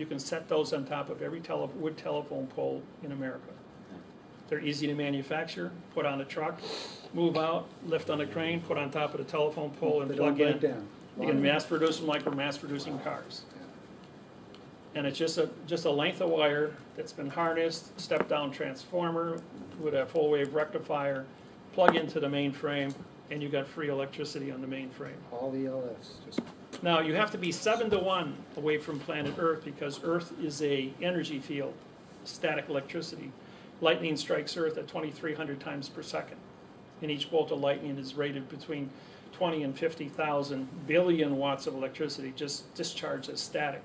You can set those on top of every wood telephone pole in America. They're easy to manufacture, put on a truck, move out, lift on a crane, put on top of the telephone pole, and They plug don't in. break down. You can mass produce them like we're mass producing cars. And it's just a length of wire that's been harnessed, step down transformer with a full wave rectifier, plug into the mainframe, and you got free electricity on the mainframe. All the ELFs, just Now, you have to be 7-to-1 away from planet Earth because Earth is a energy field, static electricity. Lightning strikes Earth at 2,300 times per second. And each bolt of lightning is rated between 20 and 50,000 billion watts of electricity just discharged as static.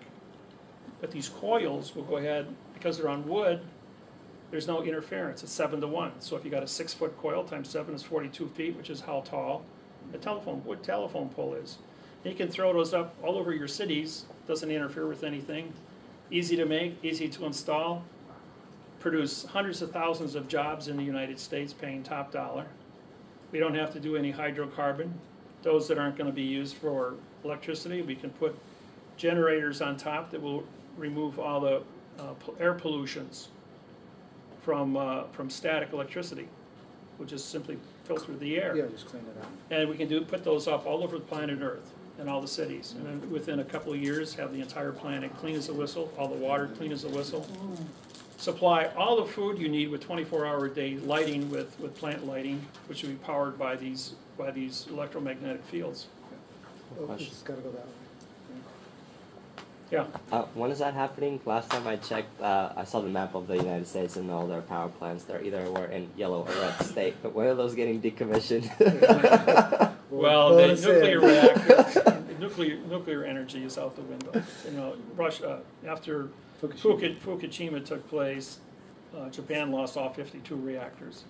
But these coils will go ahead, because they're on wood, there's no interference. It's 7-to-1. So if you got a 6-foot coil times 7 is 42 feet, which is how tall a wood telephone pole is. And you can throw those up all over your cities. Doesn't interfere with anything. Easy to make, easy to install. Produce hundreds of thousands of jobs in the United States, paying top dollar. We don't have to do any hydrocarbon. Those that aren't going to be used for electricity, we can put generators on top that will remove all the air pollutions from static electricity. We'll just simply filter the air. yeah, just clean it out. And we can put those up all over the planet Earth in all the cities. And then within a couple of years, have the entire planet clean as a whistle, all the water clean as a whistle. Supply all the food you need with 24-hour-a-day lighting with plant lighting, which will be powered by these electromagnetic fields. Oh, it's got to go that way. Yeah. When is that happening? Last time I checked, I saw the map of the United States and all their power plants. They're either were in yellow or red state. But when are those getting decommissioned? Well, the nuclear reactors, nuclear energy is out the window. You know, Russia, after Fukushima took place, Japan lost all 52 reactors.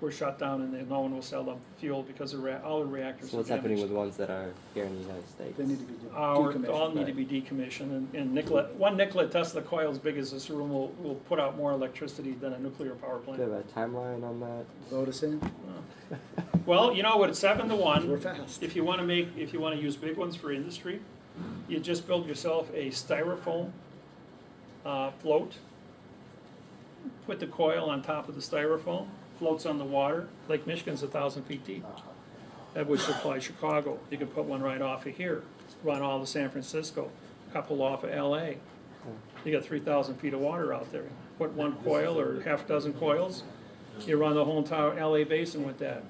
Were shut down, and no one will sell them fuel because all the reactors. So what's happening with ones that are here in the United States? They need to be decommissioned. All need to be decommissioned, and one Nikola Tesla coil as big as this room will put out more electricity than a nuclear power plant. Do you have a timeline on that? Vote us in. Well, you know what? It's 7-to-1. We're fast. If you want to use big ones for industry, you just build yourself a styrofoam float. Put the coil on top of the styrofoam. Floats on the water. Lake Michigan's 1,000 feet deep. That would supply Chicago. You could put one right off of here, run all to San Francisco, a couple off of LA. You got 3,000 feet of water out there. Put one coil or half a dozen coils, you run the whole entire LA basin with that.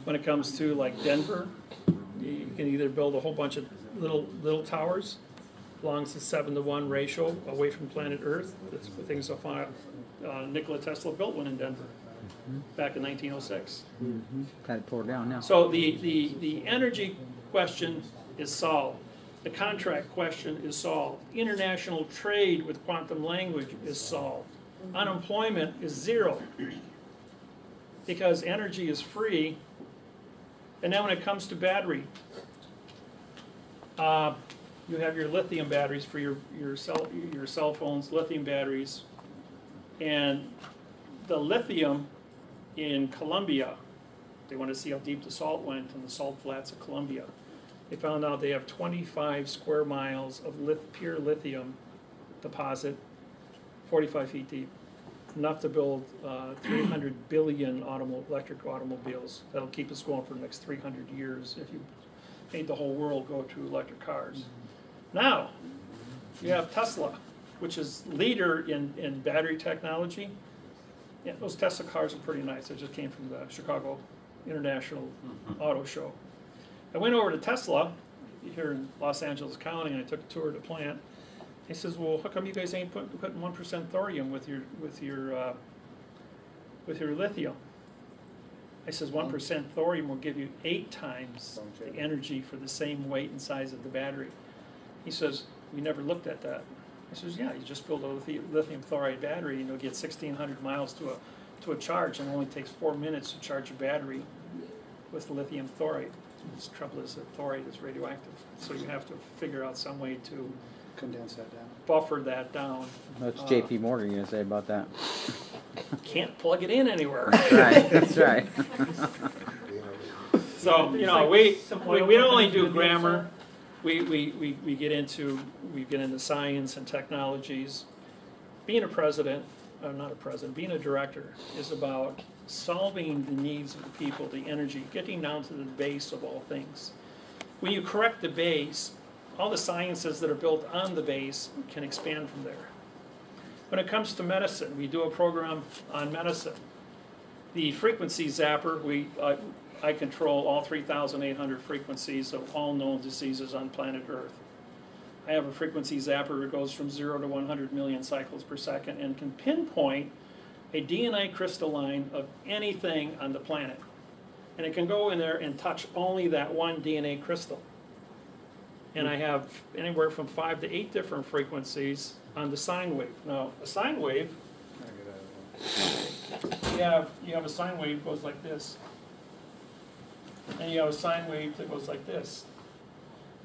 When it comes to like Denver, you can either build a whole bunch of little towers, belongs to 7-to-1 ratio away from planet Earth. That's what things will find. Nikola Tesla built one in Denver. Back in 1906. Got it tore down now. So the energy question is solved. The contract question is solved. International trade with quantum language is solved. Unemployment is 0 because energy is free. And then when it comes to battery, you have your lithium batteries for your cell phones, lithium batteries, and the lithium in Colombia, they want to see how deep the salt went in the salt flats of Colombia. They found out they have 25 square miles of pure lithium deposit, 45 feet deep, enough to build 300 billion electric automobiles. That'll keep us going for the next 300 years if you made the whole world go to electric cars. Now, you have Tesla, which is leader in battery technology. Yeah, those Tesla cars are pretty nice. They just came from the Chicago International Auto Show. I went over to Tesla here in Los Angeles County, and I took a tour of the plant. He says, "Well, how come you guys ain't putting 1% thorium with your lithium?" I says, 1% thorium will give you 8 times the energy for the same weight and size of the battery. He says, "We never looked at that." I says, "Yeah, you just build a lithium fluoride battery and you'll get 1,600 miles to a charge, and it only takes 4 minutes to charge a battery with lithium fluoride." The trouble is that fluoride is radioactive, so you have to figure out some way to Condense that down. buffer that down. What's J.P. Morgan going to say about that? Can't plug it in anywhere. Right, that's right. So, you know, we don't only do grammar. we get into science and technologies. Being a president, or not a president, being a director is about solving the needs of the people, the energy, getting down to the base of all things. When you correct the base, all the sciences that are built on the base can expand from there. When it comes to medicine, we do a program on medicine. The frequency zapper, I control all 3,800 frequencies of all known diseases on planet Earth. I have a frequency zapper that goes from 0 to 100 million cycles per second and can pinpoint a DNA crystalline of anything on the planet. And it can go in there and touch only that one DNA crystal. And I have anywhere from 5 to 8 different frequencies on the sine wave. Now, a sine wave, you have a sine wave that goes like this. And you have a sine wave that goes like this.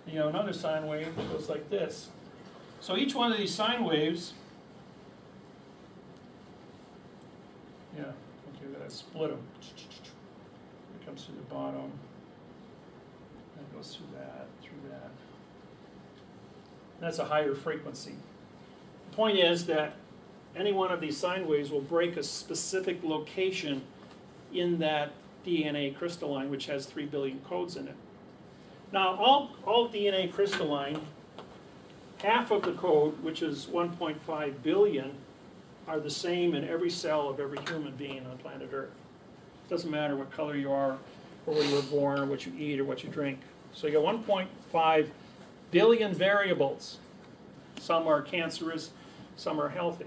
And you have another sine wave that goes like this. So each one of these sine waves, yeah, okay, we gotta split them. It comes through the bottom, and it goes through that, through that. That's a higher frequency. The point is that any one of these sine waves will break a specific location in that DNA crystalline, which has 3 billion codes in it. Now, all DNA crystalline, half of the code, which is 1.5 billion, are the same in every cell of every human being on planet Earth. It doesn't matter what color you are, or where you were born, or what you eat, or what you drink. So you got 1.5 billion variables. Some are cancerous, some are healthy.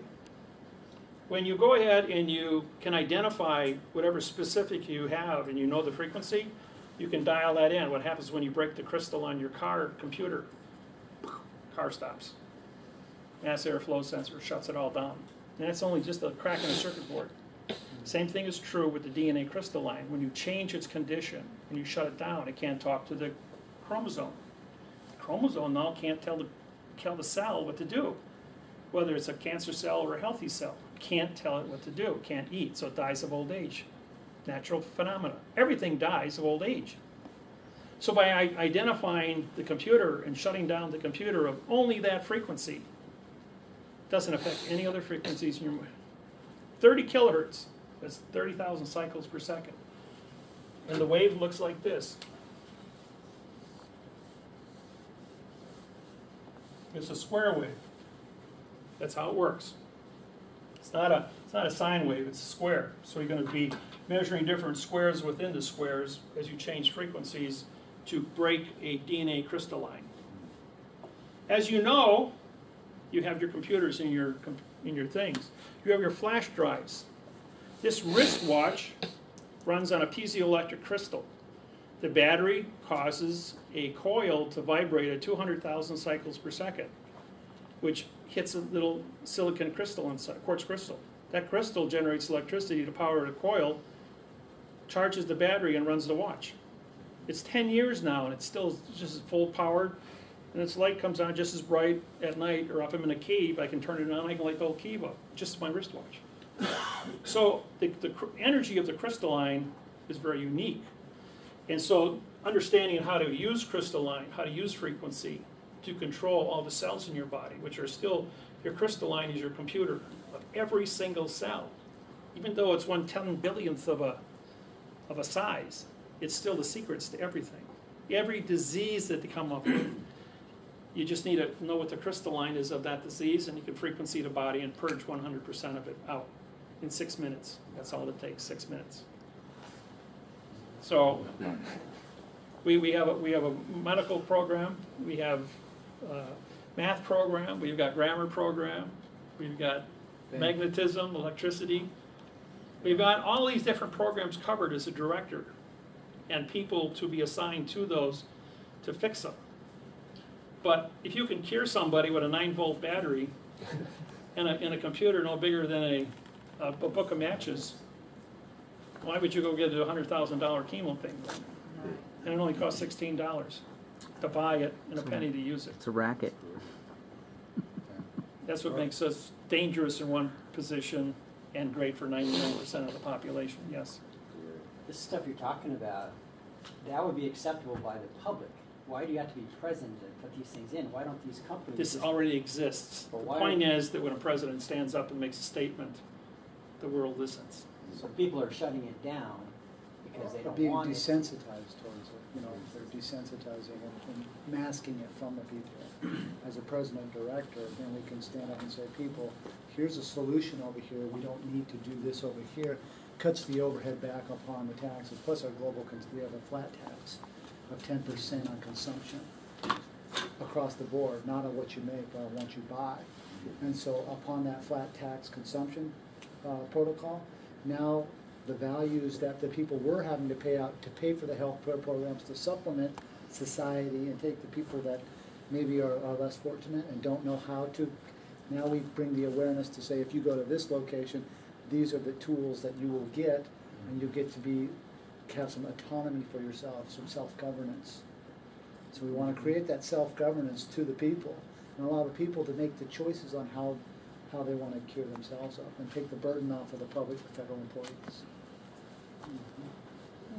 When you go ahead and you can identify whatever specific you have and you know the frequency, you can dial that in. What happens when you break the crystal on your car computer? Car stops. Mass airflow sensor shuts it all down. And that's only just a crack in a circuit board. Same thing is true with the DNA crystalline. When you change its condition and you shut it down, it can't talk to the chromosome. The chromosome now can't tell the cell what to do, whether it's a cancer cell or a healthy cell. Can't tell it what to do, can't eat, so it dies of old age. Natural phenomena. Everything dies of old age. So by identifying the computer and shutting down the computer of only that frequency, doesn't affect any other frequencies in your mind. 30 kilohertz, that's 30,000 cycles per second. And the wave looks like this. It's a square wave. That's how it works. It's not a sine wave, it's a square. So you're going to be measuring different squares within the squares as you change frequencies to break a DNA crystalline. As you know, you have your computers in your things. You have your flash drives. This wristwatch runs on a piezoelectric crystal. The battery causes a coil to vibrate at 200,000 cycles per second, which hits a little silicon crystal inside, quartz crystal. That crystal generates electricity to power the coil, charges the battery, and runs the watch. It's 10 years now, and it's still just full powered, and its light comes on just as bright at night, or if I'm in a cave, I can turn it on, I can light the whole cave up, just my wristwatch. So the energy of the crystalline is very unique. And so understanding how to use crystalline, how to use frequency to control all the cells in your body, which are still, your crystalline is your computer of every single cell. Even though it's 1/10 billionth of a size, it's still the secrets to everything. Every disease that they come up with, you just need to know what the crystalline is of that disease, and you can frequency the body and purge 100% of it out in 6 minutes. That's all it takes, 6 minutes. So we have a medical program, we have a math program, we've got grammar program, we've got magnetism, electricity. We've got all these different programs covered as a director, and people to be assigned to those to fix them. But if you can cure somebody with a 9-volt battery and a computer no bigger than a book of matches, why would you go get a $100,000 chemo thing? And it only costs $16 to buy it and a penny to use it. It's a racket. That's what makes us dangerous in one position and great for 99% of the population, yes. This stuff you're talking about, that would be acceptable by the public. why do you have to be president to put these things in? Why don't these companies? This just- already exists. The But why- point is that when a president stands up and makes a statement, the world listens. So people are shutting it down because they don't Being want it. desensitized towards it, you know, they're desensitizing it and masking it from the people. As a president director, then we can stand up and say, people, here's a solution over here, we don't need to do this over here. Cuts the overhead back upon the taxes, plus our global, we have a flat tax of 10% on consumption across the board, not on what you make, but on what you buy. And so upon that flat tax consumption protocol, now the values that the people were having to pay out to pay for the health care programs to supplement society and take the people that maybe are less fortunate and don't know how to, now we bring the awareness to say, if you go to this location, these are the tools that you will get, and you get to have some autonomy for yourself, some self-governance. So we want to create that self-governance to the people and allow the people to make the choices on how they want to cure themselves up and take the burden off of the public, the federal employees.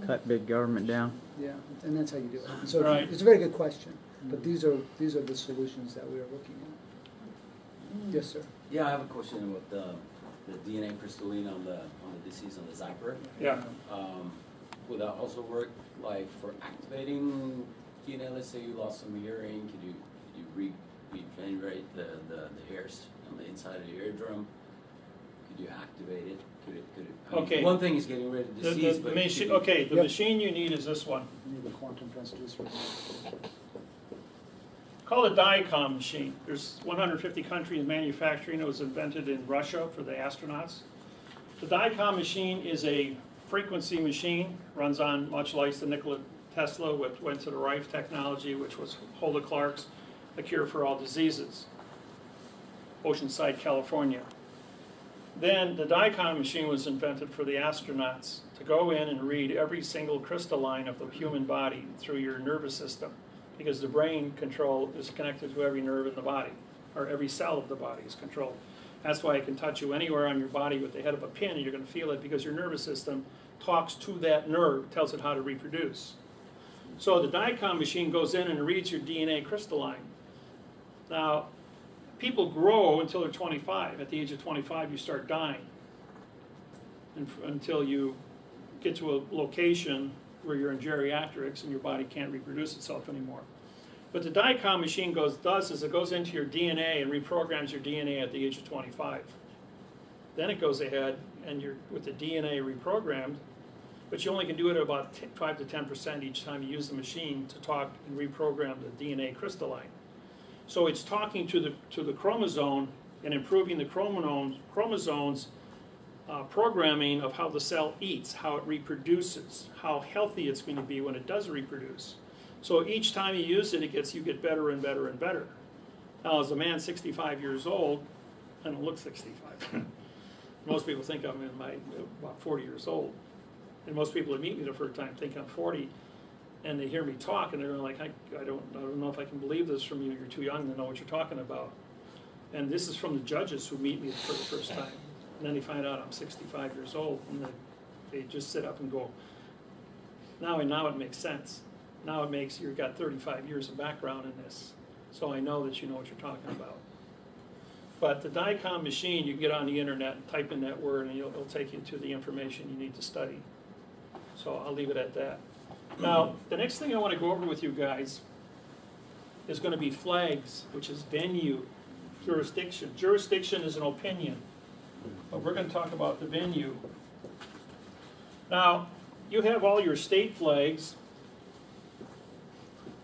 Cut big government down. Yeah, and that's how you do it. And so Right. it's a very good question, but these are the solutions that we are looking at. Yes, sir. Yeah, I have a question about the DNA crystalline on the disease on the zapper. Yeah. Would that also work like for activating DNA? Let's say you lost some hearing, could you regenerate the hairs on the inside of the eardrum? Could you activate it? Could it? I mean, Okay. one thing is getting rid of The disease, but machine, could you- okay, the Yep. machine you need is this one. We need the quantum transducer. Called a DICOM machine. There's 150 countries manufacturing. It was invented in Russia for the astronauts. The DICOM machine is a frequency machine, runs on much like the Nikola Tesla, which went to the Rife technology, which was Hulda Clark's A Cure for All Diseases, Oceanside, California. Then the DICOM machine was invented for the astronauts to go in and read every single crystalline of the human body through your nervous system, because the brain control is connected to every nerve in the body, or every cell of the body is controlled. That's why it can touch you anywhere on your body with the head of a pin, and you're going to feel it because your nervous system talks to that nerve, tells it how to reproduce. So the DICOM machine goes in and reads your DNA crystalline. Now, people grow until they're 25. At the age of 25, you start dying until you get to a location where you're in geriatrics and your body can't reproduce itself anymore. What the DICOM machine does is it goes into your DNA and reprograms your DNA at the age of 25. Then it goes ahead and you're with the DNA reprogrammed, but you only can do it about 5 to 10% each time you use the machine to talk and reprogram the DNA crystalline. So it's talking to the chromosome and improving the chromosomes programming of how the cell eats, how it reproduces, how healthy it's going to be when it does reproduce. So each time you use it, you get better and better and better. Now, as a man 65 years old, I don't look 65. Most people think I'm about 40 years old. And most people that meet me the first time think I'm 40. And they hear me talk, and they're like, I don't know if I can believe this from you. You're too young to know what you're talking about. And this is from the judges who meet me for the first time. And then they find out I'm 65 years old, and they just sit up and go, now it makes sense. Now it makes, you've got 35 years of background in this, so I know that you know what you're talking about. But the DICOM machine, you can get on the internet and type in that word, and it'll take you to the information you need to study. So I'll leave it at that. Now, the next thing I want to go over with you guys is going to be flags, which is venue, jurisdiction. Jurisdiction is an opinion, but we're going to talk about the venue. Now, you have all your state flags.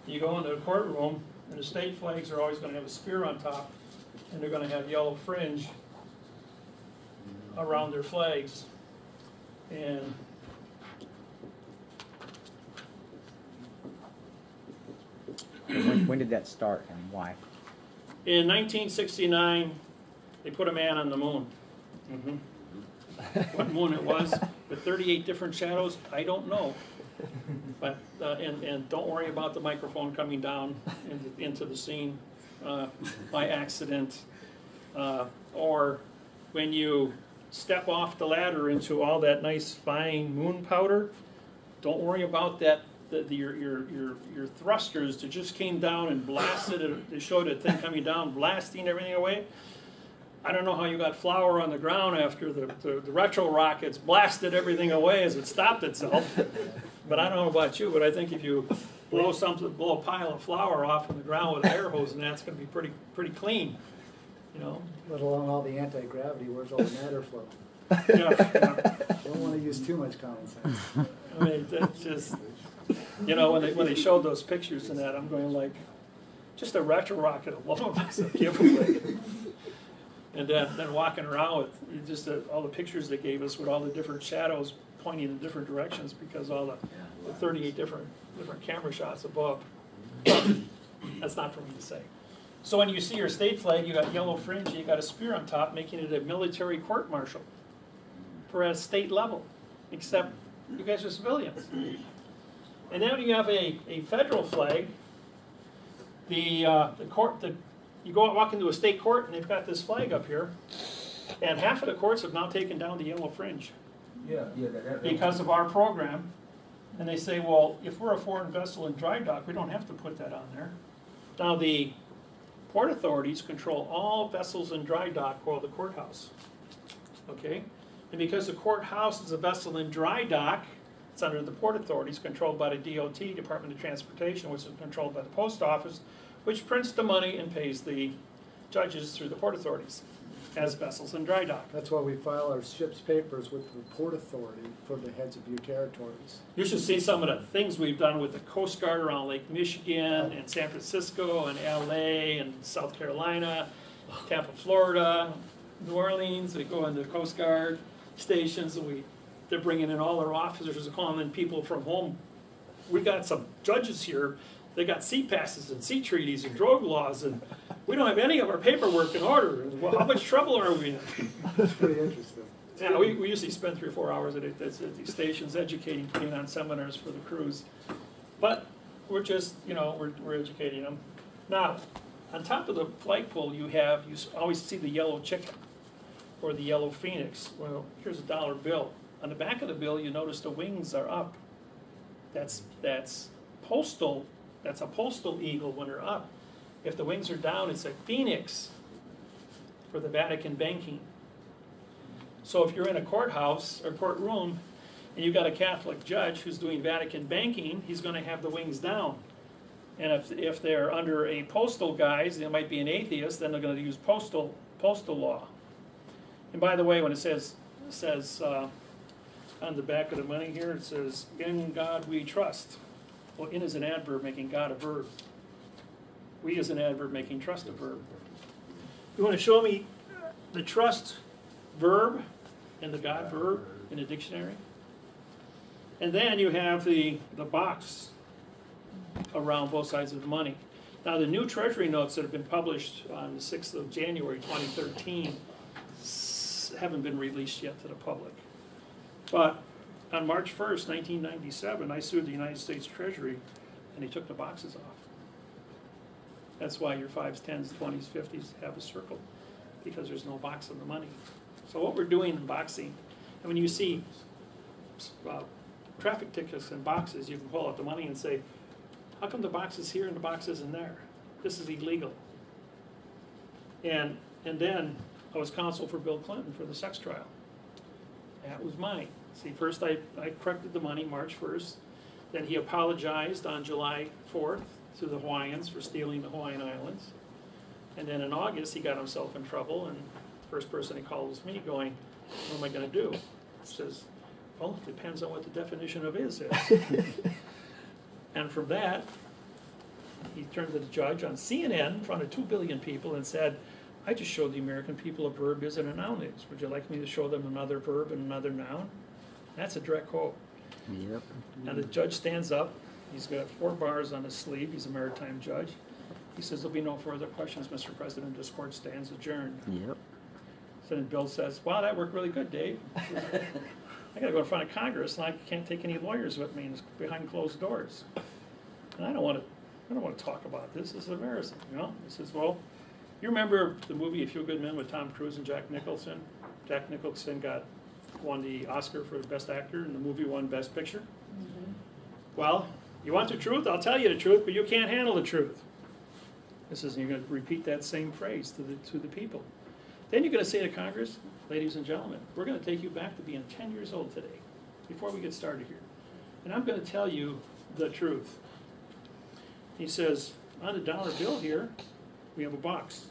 You go into a courtroom, and the state flags are always going to have a spear on top, and they're going to have yellow fringe around their flags. And When did that start and why? in 1969, they put a man on the moon. What moon it was, with 38 different shadows, I don't know. But and don't worry about the microphone coming down into the scene by accident, or when you step off the ladder into all that nice fine moon powder. Don't worry about that your thrusters that just came down and blasted it. They showed a thing coming down, blasting everything away. I don't know how you got flour on the ground after the retro rockets blasted everything away as it stopped itself. But I don't know about you, but I think if you blow a pile of flour off on the ground with an air hose, and that's going to be pretty clean, you know. Let alone all the anti-gravity, where's all the matter flow? Yeah. Don't want to use too much common sense. I mean, that's just, you know, when they showed those pictures and that, I'm going like, just a retro rocket alone is a giveaway. And then walking around with just all the pictures they gave us with all the different shadows pointing in different directions because all the 38 different camera shots above. That's not for me to say. So when you see your state flag, you got yellow fringe, and you got a spear on top, making it a military court-martial for a state level, except you guys are civilians. And then when you have a federal flag, you go out walk into a state court and they've got this flag up here, and half of the courts have now taken down the yellow fringe because of our program. And they say, well, if we're a foreign vessel in dry dock, we don't have to put that on there. Now the port authorities control all vessels in dry dock or the courthouse. Okay? And because the courthouse is a vessel in dry dock, it's under the port authorities, controlled by the DOT, Department of Transportation, which is controlled by the post office, which prints the money and pays the judges through the port authorities as vessels in dry dock. That's why we file our ship's papers with the port authority for the heads of your territories. You should see some of the things we've done with the Coast Guard around Lake Michigan and San Francisco and LA and South Carolina, Tampa, Florida, New Orleans. We go into Coast Guard stations and they're bringing in all their officers and calling in people from home. We got some judges here. They got sea passes and sea treaties and drug laws, and we don't have any of our paperwork in order. Well, how much trouble are we in? It's pretty interesting. Yeah, we usually spend 3 or 4 hours at these stations educating, putting on seminars for the crews. But we're just, you know, we're educating them. Now, on top of the flagpole, you always see the yellow chicken or the yellow phoenix. Well, here's a dollar bill. On the back of the bill, you notice the wings are up. That's postal. That's a postal eagle when they're up. If the wings are down, it's a phoenix for the Vatican banking. So if you're in a courthouse or courtroom and you've got a Catholic judge who's doing Vatican banking, he's going to have the wings down. And if they're under a postal guise, they might be an atheist, then they're going to use postal law. And by the way, when it says on the back of the money here, it says, "In God we trust." Well, in is an adverb making God a verb. We is an adverb making trust a verb. You want to show me the trust verb and the God verb in a dictionary? And then you have the box around both sides of the money. Now the new Treasury notes that have been published on the 6th of January 2013 haven't been released yet to the public. But on March 1st, 1997, I sued the United States Treasury, and they took the boxes off. That's why your 5s, 10s, 20s, 50s have a circle, because there's no box on the money. So what we're doing in boxing, and when you see traffic tickets and boxes, you can pull out the money and say, how come the box is here and the box isn't there? This is illegal. And then I was counsel for Bill Clinton for the sex trial. That was mine. See, first I corrected the money March 1st. Then he apologized on July 4th to the Hawaiians for stealing the Hawaiian Islands. And then in August, he got himself in trouble, and the first person he called was me going, what am I going to do? He says, well, it depends on what the definition of is. And from that, he turned to the judge on CNN in front of 2 billion people and said, I just showed the American people a verb is and a noun is. Would you like me to show them another verb and another noun? That's a direct quote. Yep. And the judge stands up. He's got 4 bars on his sleeve. He's a maritime judge. He says, there'll be no further questions, Mr. President. This court stands adjourned. Yep. So then Bill says, wow, that worked really good, Dave. I got to go in front of Congress, and I can't take any lawyers with me, and it's behind closed doors. And I don't want to talk about this. This is embarrassing, you know? He says, well, you remember the movie A Few Good Men with Tom Cruise and Jack Nicholson? Jack Nicholson won the Oscar for Best Actor, and the movie won Best Picture. Mm-hmm. Well, You want the truth? I'll tell you the truth, but you can't handle the truth. This is, you're going to repeat that same phrase to the people. Then you're going to say to Congress, ladies and gentlemen, we're going to take you back to being 10 years old today, before we get started here. And I'm going to tell you the truth. He says, on the dollar bill here, we have a box.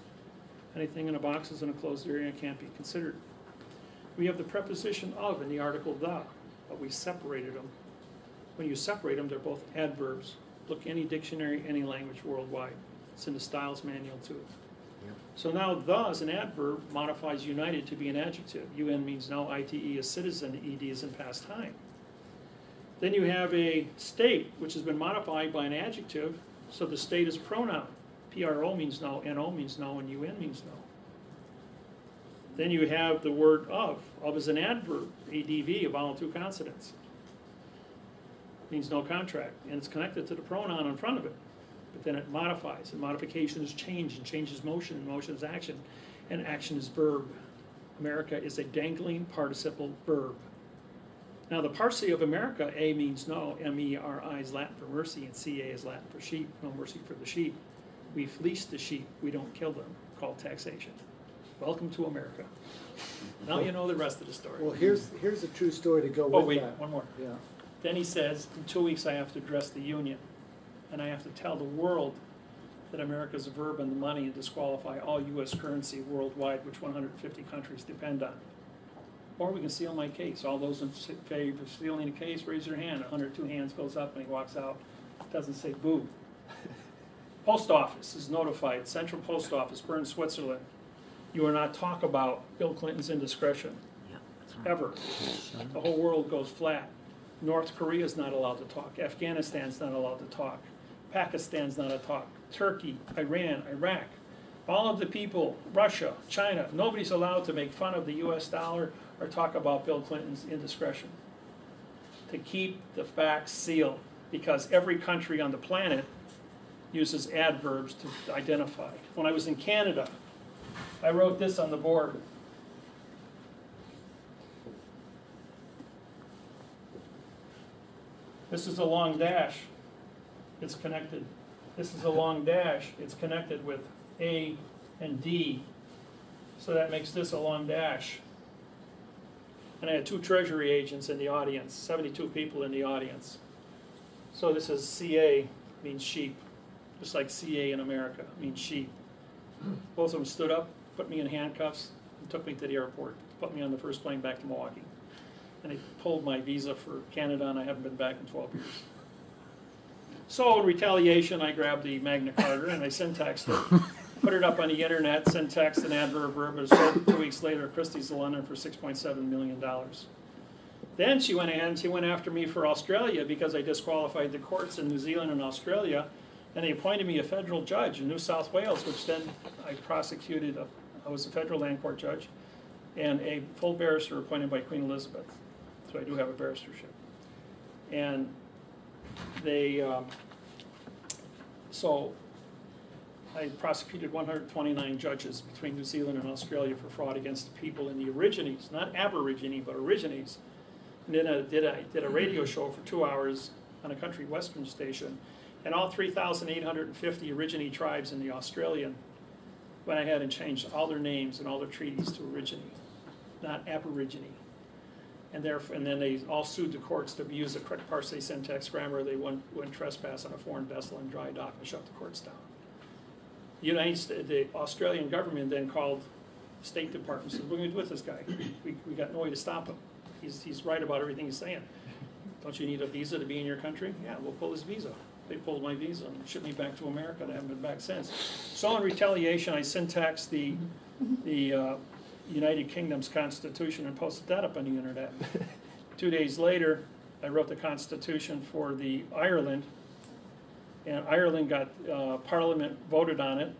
Anything in a box is in a closed area and can't be considered. We have the preposition of in the article the, but we separated them. When you separate them, they're both adverbs. Look any dictionary, any language worldwide. It's in the Styles Manual too. Yep. So now the as an adverb modifies united to be an adjective. UN means now, ITE is citizen, ED is in past time. Then you have a state, which has been modified by an adjective, so the state is pronoun. PRO means no, NO means no, and UN means no. Then you have the word of. Of is an adverb, ADV, a vowel two consonants. Means no contract, and it's connected to the pronoun in front of it. But then it modifies, and modification is change, and change is motion, and motion is action, and action is verb. America is a dangling participle verb. Now the parsing of America, A means no, M-E-R-I is Latin for mercy, and C-A is Latin for sheep, no mercy for the sheep. We fleece the sheep, we don't kill them, called taxation. Welcome to America. Now you know the rest of the story. Well, here's a true story to go with Oh wait, that. one more. Yeah. Then he says, in 2 weeks I have to address the union, and I have to tell the world that America is a verb and the money and disqualify all U.S. currency worldwide, which 150 countries depend on. Or we can seal my case. All those in favor of sealing the case, raise your hand. 102 hands goes up and he walks out. Doesn't say boo. Post office is notified. Central Post Office, Bern, Switzerland. You are not talk about Bill Clinton's indiscretion. Ever. The whole world goes flat. North Korea is not allowed to talk. Afghanistan's not allowed to talk. Pakistan's not allowed to talk. Turkey, Iran, Iraq. All of the people, Russia, China, nobody's allowed to make fun of the US dollar or talk about Bill Clinton's indiscretion. To keep the facts sealed, because every country on the planet uses adverbs to identify. When I was in Canada, I wrote this on the board. This is a long dash, it's connected. This is a long dash, it's connected with A and D. So that makes this a long dash. And I had 2 Treasury agents in the audience, 72 people in the audience. So this is CA, means sheep, just like CA in America, means sheep. Both of them stood up, put me in handcuffs, and took me to the airport, put me on the first plane back to Milwaukee. And they pulled my visa for Canada, and I haven't been back in 12 years. So in retaliation, I grabbed the Magna Carta and I syntaxed it, put it up on the internet, syntaxed an adverb verb, and sold 2 weeks later at Christie's of London for $6.7 million. Then she went ahead and she went after me for Australia because I disqualified the courts in New Zealand and Australia, and they appointed me a federal judge in New South Wales, which then I prosecuted. I was a federal land court judge, and a full barrister appointed by Queen Elizabeth. So I do have a barristership. And they, so I prosecuted 129 judges between New Zealand and Australia for fraud against the people in the Aborigines, not Aborigine, but Origines. And then I did a radio show for 2 hours on a country western station, and all 3,850 Aborigine tribes in the Australian went ahead and changed all their names and all their treaties to Aborigine, not Aborigine. And then they all sued the courts to use the correct parsing, syntax, grammar. They went trespass on a foreign vessel in dry dock and shut the courts down. The Australian government then called the State Department and said, "What are we going to do with this guy? We got no way to stop him. He's right about everything he's saying. Don't you need a visa to be in your country? Yeah, we'll pull his visa." They pulled my visa and shipped me back to America, and I haven't been back since. So in retaliation, I syntaxed the United Kingdom's Constitution and posted that up on the internet. 2 days later, I wrote the Constitution for the Ireland, and Ireland got, Parliament voted on it.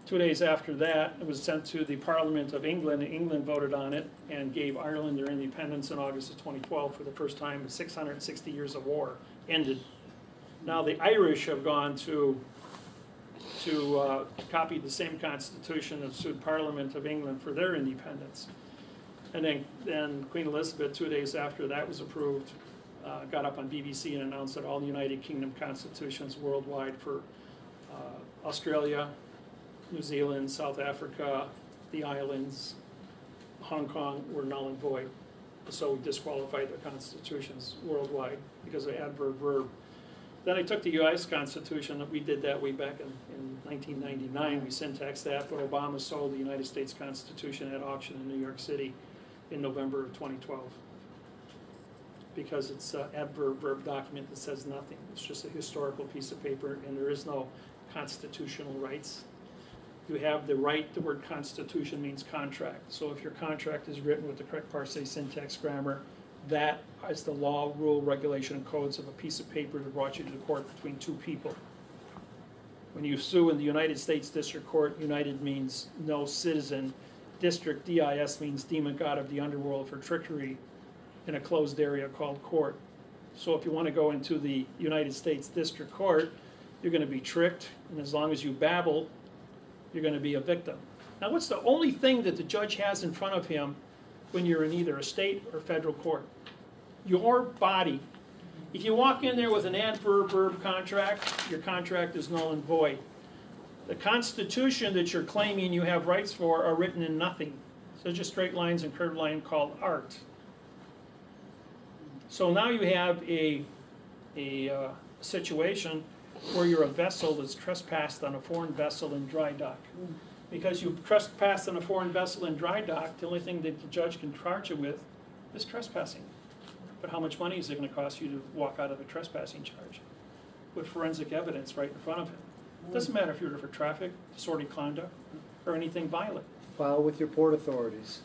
2 days after that, it was sent to the Parliament of England, and England voted on it and gave Ireland their independence in August of 2012 for the first time in 660 years of war ended. Now the Irish have gone to copy the same constitution and sued Parliament of England for their independence. And then Queen Elizabeth, 2 days after that was approved, got up on BBC and announced that all the United Kingdom constitutions worldwide for Australia, New Zealand, South Africa, the islands, Hong Kong were null and void. So we disqualified the constitutions worldwide because of adverb verb. Then I took the US Constitution, we did that way back in 1999, we syntaxed that, but Obama sold the United States Constitution at auction in New York City in November of 2012. Because it's an adverb verb document that says nothing. It's just a historical piece of paper and there is no constitutional rights. You have the right, the word constitution means contract. So if your contract is written with the correct parse, syntax, grammar, that is the law, rule, regulation, and codes of a piece of paper that brought you to the court between two people. When you sue in the United States District Court, United means no citizen. District, DIS, means demon god of the underworld for trickery in a closed area called court. So if you want to go into the United States District Court, you're going to be tricked, and as long as you babble, you're going to be a victim. Now what's the only thing that the judge has in front of him when you're in either a state or federal court? Your body. If you walk in there with an adverb verb contract, your contract is null and void. The Constitution that you're claiming you have rights for are written in nothing. So just straight lines and curved line called art. So now you have a situation where you're a vessel that's trespassed on a foreign vessel in dry dock. Because you trespassed on a foreign vessel in dry dock, the only thing that the judge can charge you with is trespassing. But how much money is it going to cost you to walk out of a trespassing charge with forensic evidence right in front of him? It doesn't matter if you're there for traffic, disorderly conduct, or anything violent. File with your port authorities.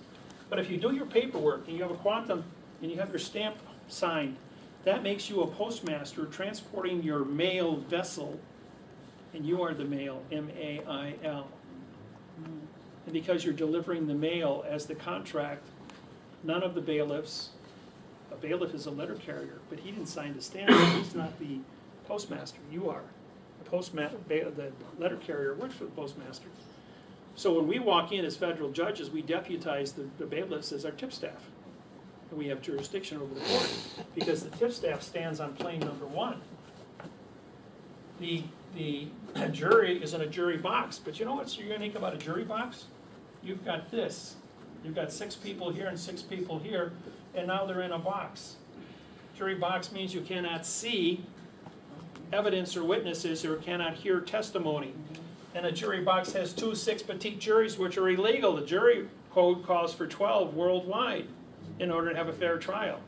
But if you do your paperwork and you have a quantum and you have your stamp signed, that makes you a postmaster transporting your mail vessel, and you are the mail, M-A-I-L. And because you're delivering the mail as the contract, none of the bailiffs, a bailiff is a letter carrier, but he didn't sign the stamp, he's not the postmaster, you are. The letter carrier works for the postmaster. So when we walk in as federal judges, we deputize the bailiffs as our tip staff. And we have jurisdiction over the court because the tip staff stands on plane number one. The jury is in a jury box, but you know what's unique about a jury box? You've got this. You've got 6 people here and 6 people here, and now they're in a box. Jury box means you cannot see evidence or witnesses or cannot hear testimony. And a jury box has 2 6-petite juries, which are illegal. The jury code calls for 12 worldwide in order to have a fair trial.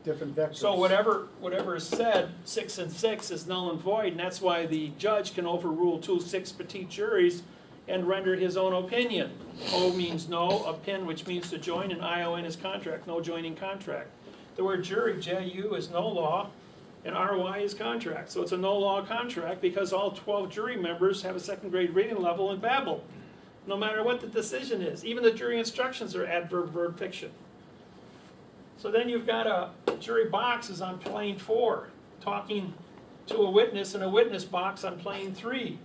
Different vectors. So whatever is said, 6 and 6 is null and void, and that's why the judge can overrule 2 6-petite juries and render his own opinion. O means no, a pin, which means to join, and ION is contract, no joining contract. The word jury, J-U, is no law, and RY is contract. So it's a no law contract because all 12 jury members have a 2nd grade reading level and babble, no matter what the decision is. Even the jury instructions are adverb verb fiction. So then you've got a jury box is on plane 4, talking to a witness in a witness box on plane 3.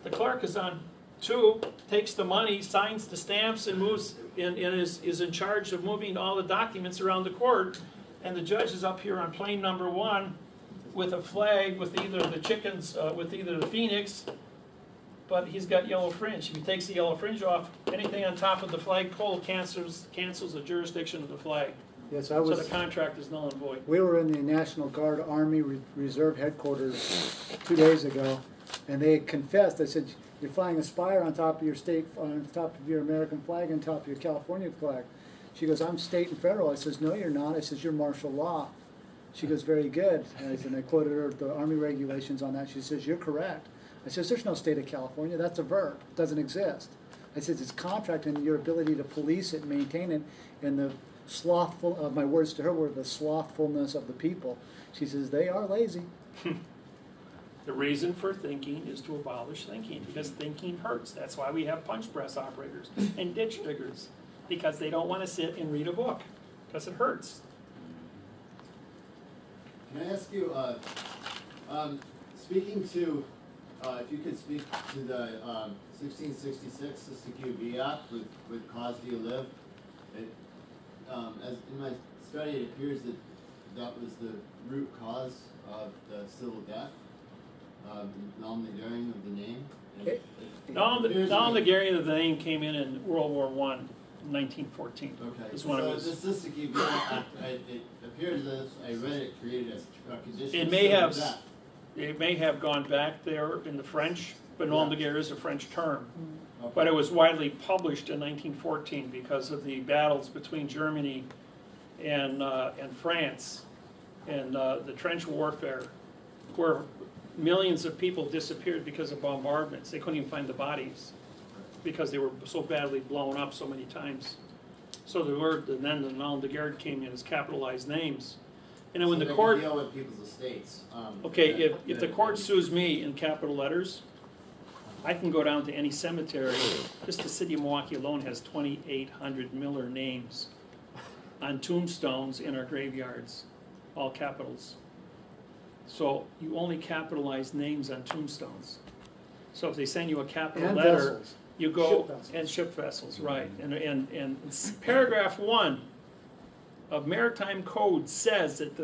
The clerk is on 2, takes the money, signs the stamps, and moves and is in charge of moving all the documents around the court. And the judge is up here on plane number 1 with a flag with either the chickens, with either the phoenix, but he's got yellow fringe. If he takes the yellow fringe off, anything on top of the flagpole cancels the jurisdiction of the flag. Yes, So the contract is null and void. We were in the National Guard Army Reserve headquarters 2 days ago, and they confessed. I said, "You're flying a spire on top of your state, on top of your American flag, on top of your California flag." She goes, "I'm state and federal." I says, "No, you're not." I says, "You're martial law." She goes, "Very good." And I quoted her the Army regulations on that. She says, "You're correct." I says, "There's no state of California. That's a verb. It doesn't exist." I says, "It's contract and your ability to police it, maintain it, and the slothful," of my words to her were the slothfulness of the people. She says, "They are lazy." The reason for thinking is to abolish thinking, because thinking hurts. That's why we have punch press operators and ditch diggers, because they don't want to sit and read a book, because it hurts. Can I ask you, speaking to, if you could speak to the 1666 Sister QB Act with Cause Do You Live? As in my study, it appears that that was the root cause of the civil death, non-Nagarian of the name. Non-Nagarian of the name came in World War I, 1914. Okay, Is so when it was. this Siskiyou Act, it appears as I read it created a condition It of may civil have. death. It may have gone back there in the French, but non-Nagarian is a French term. Okay. But it was widely published in 1914 because of the battles between Germany and France and the trench warfare, where millions of people disappeared because of bombardments. They couldn't even find the bodies because they were so badly blown up so many times. So the word, and then the non-Nagarian came in as capitalized names. And then when So the they court, can deal with people's estates. okay, if the court sues me in capital letters, I can go down to any cemetery. Just the city of Milwaukee alone has 2,800 Miller names on tombstones in our graveyards, all capitals. So you only capitalize names on tombstones. So if they send you a capital And letter, vessels. you go, Ship vessels. and ship vessels, right. And paragraph 1 of Maritime Code says that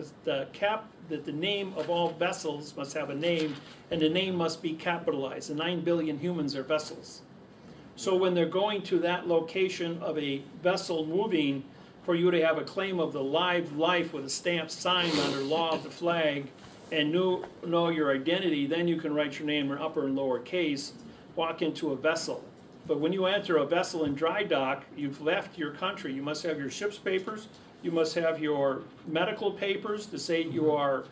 that the name of all vessels must have a name, and the name must be capitalized. The 9 billion humans are vessels. So when they're going to that location of a vessel moving, for you to have a claim of the live life with a stamp signed under law of the flag, and know your identity, then you can write your name in upper and lower case, walk into a vessel. But when you enter a vessel in dry dock, you've left your country. You must have your ship's papers. You must have your medical papers to say you are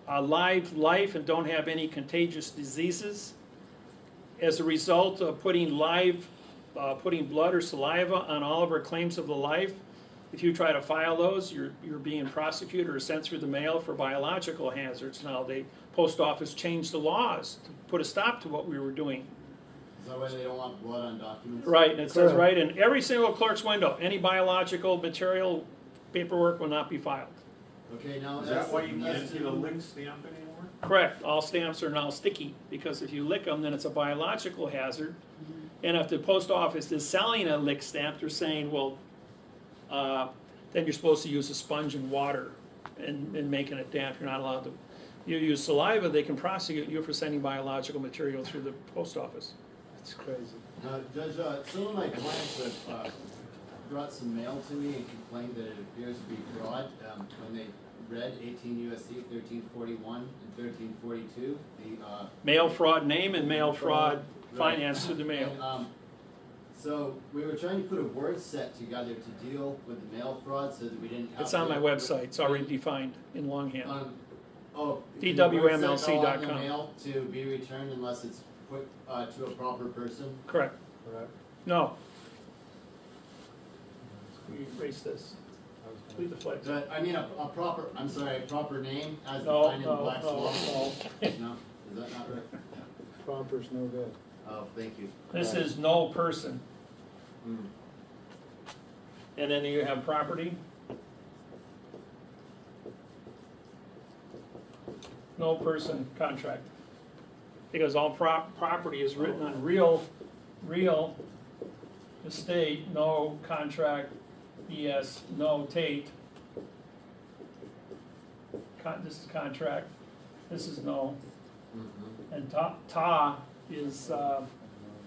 alive life and don't have any contagious diseases. As a result of putting blood or saliva on all of our claims of the life, if you try to file those, you're being prosecuted or sent through the mail for biological hazards. Now, the post office changed the laws to put a stop to what we were doing. Is that why they don't want blood on documents? Right, and it says Correct. right in every single clerk's window, any biological material paperwork will not be filed. Okay, now Is that's that why you that's can't get a lick stamp anymore? Correct, all stamps are now sticky, because if you lick them, then it's a biological hazard. And if the post office is selling a lick stamp, they're saying, well, then you're supposed to use a sponge and water and making it damp. You're not allowed to. You use saliva, they can prosecute you for sending biological material through the post office. It's crazy. Judge, some of my clients have brought some mail to me and complained that it appears to be fraud when they read 18 USC 1341 and 1342. The Mail fraud name and mail fraud Right. finance through the mail. And, so we were trying to put a word set together to deal with the mail fraud so that we didn't have It's on to- my website, it's already defined in longhand. Oh, DWMLC.com. can the word set go out in the mail to be returned unless it's put to a proper person? Correct. Correct. No. We erase this. Leave the flag. But, I mean, a proper name as No, defined in no, Black's no, law? no. No, is that not right? Proper's no good. Oh, thank you. This is no person. Mm. And then you have property. No person contract. Because all property is written on real estate, no contract, ES, no Tate. This is contract, this is no. Mhm. And ta is, I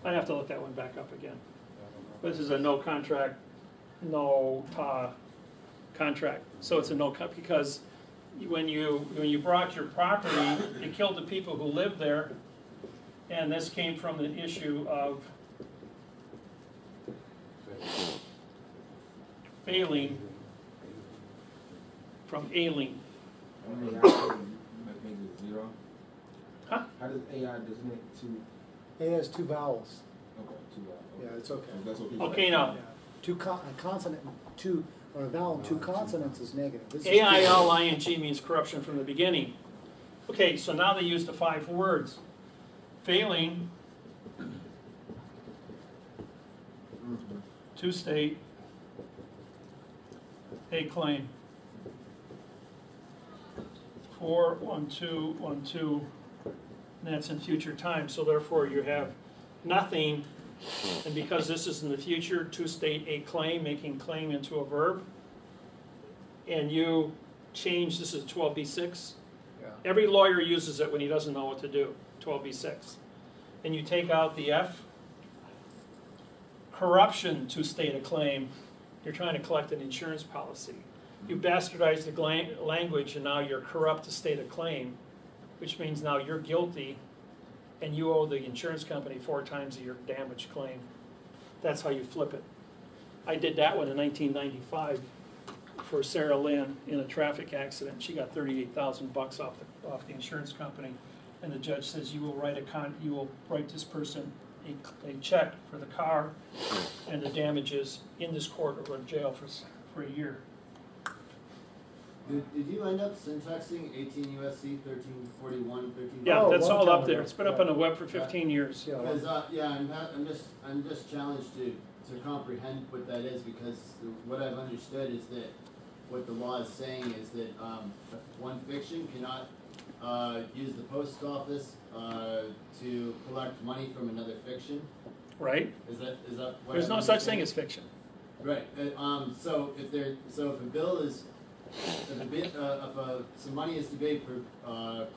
have to look that one back up again. This is a no contract, no ta contract. So it's a no because when you brought your property, you killed the people who lived there, and this came from the issue of failing from ailing. AI makes it zero. Huh? How does AI designate two? A has two vowels. Okay, two. Yeah, it's okay. So that's what people. Okay, now, Yeah. A consonant, or a vowel and two consonants is negative. This is AILING means corruption from the beginning. Okay, so now they use the 5 words. Failing to state a claim. 41212, and that's in future time. So therefore you have nothing, and because this is in the future, to state a claim, making claim into a verb, and you change, this is 12b6. Yeah. Every lawyer uses it when he doesn't know what to do, 12b6. And you take out the F, corruption to state a claim. You're trying to collect an insurance policy. You bastardize the language and now you're corrupt to state a claim, which means now you're guilty and you owe the insurance company 4 times your damage claim. That's how you flip it. I did that one in 1995 for Sarah Lynn in a traffic accident. She got $38,000 off the insurance company, and the judge says you will write this person a check for the car and the damages in this court or go to jail for a year. Did you end up syntaxing 18 USC 1341, 13? Yeah, Oh, that's long all time up there. ago. It's been up on the web for 15 years. Yeah. Because I'm just challenged to comprehend what that is, because what I've understood is that what the law is saying is that one fiction cannot use the post office to collect money from another fiction. Right? Is that what? There's no such thing as fiction. Right. So if a bill is some money is to be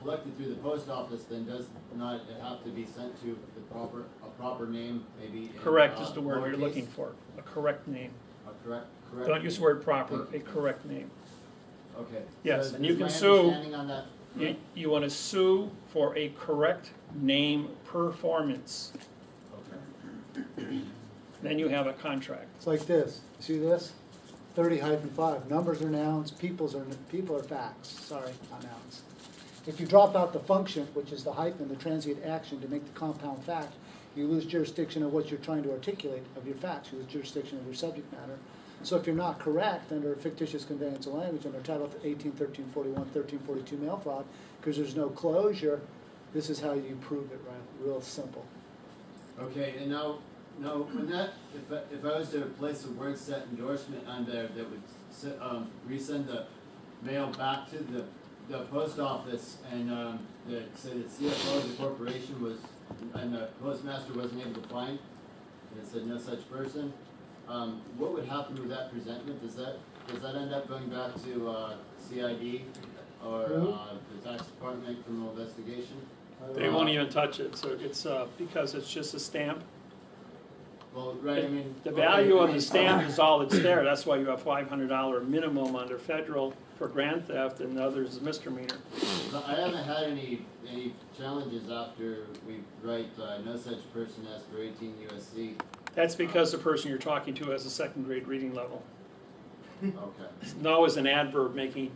collected through the post office, then does not it have to be sent to a proper name, maybe? Correct is the word you're lowercase? looking for. A correct name. A correct. Don't use the word proper, a correct name. Okay. Yes, So and you is can my sue. understanding on that You want to sue for a correct name performance. Okay. Then you have a contract. It's like this. See this? 30-5. Numbers are nouns, people are facts. Sorry, not nouns. If you drop out the function, which is the hyphen, the transient action to make the compound fact, you lose jurisdiction of what you're trying to articulate of your facts. You lose jurisdiction of your subject matter. So if you're not correct under a fictitious conveyance of language under Title 18, 1341, 1342 mail fraud, because there's no closure, this is how you prove it, right? Real simple. Okay, and now when that, if I was to place a word set endorsement on there that would resend the mail back to the post office and that said the CFO of the corporation was, and the postmaster wasn't able to find, and it said no such person, what would happen with that presentment? Does that end up going back to CID or the tax department criminal investigation? They won't even touch it, so it's because it's just a stamp. Well, right, I mean. The value of the stamp is all that's there. That's why you have $500 minimum under federal for grand theft, and the others is misdemeanor. I haven't had any challenges after we write no such person as for 18 USC. That's because the person you're talking to has a 2nd grade reading level. Okay. No is an adverb making,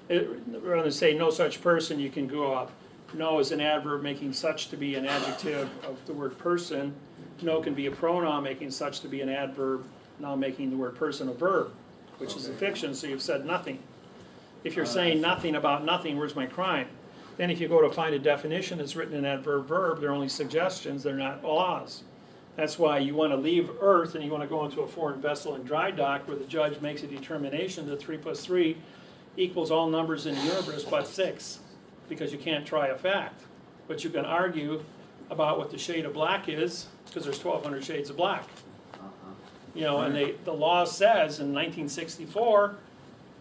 rather than say no such person, you can go up. No is an adverb making such to be an adjective of the word person. No can be a pronoun making such to be an adverb, now making the word person a verb, which is a fiction, so you've said nothing. If you're saying nothing about nothing, where's my crime? Then if you go to find a definition that's written in adverb verb, they're only suggestions, they're not laws. That's why you want to leave Earth and you want to go into a foreign vessel and dry dock where the judge makes a determination that 3 plus 3 equals all numbers in the universe but 6, because you can't try a fact. But you can argue about what the shade of black is, because there's 1,200 shades of black. You know, and the law says in 1964,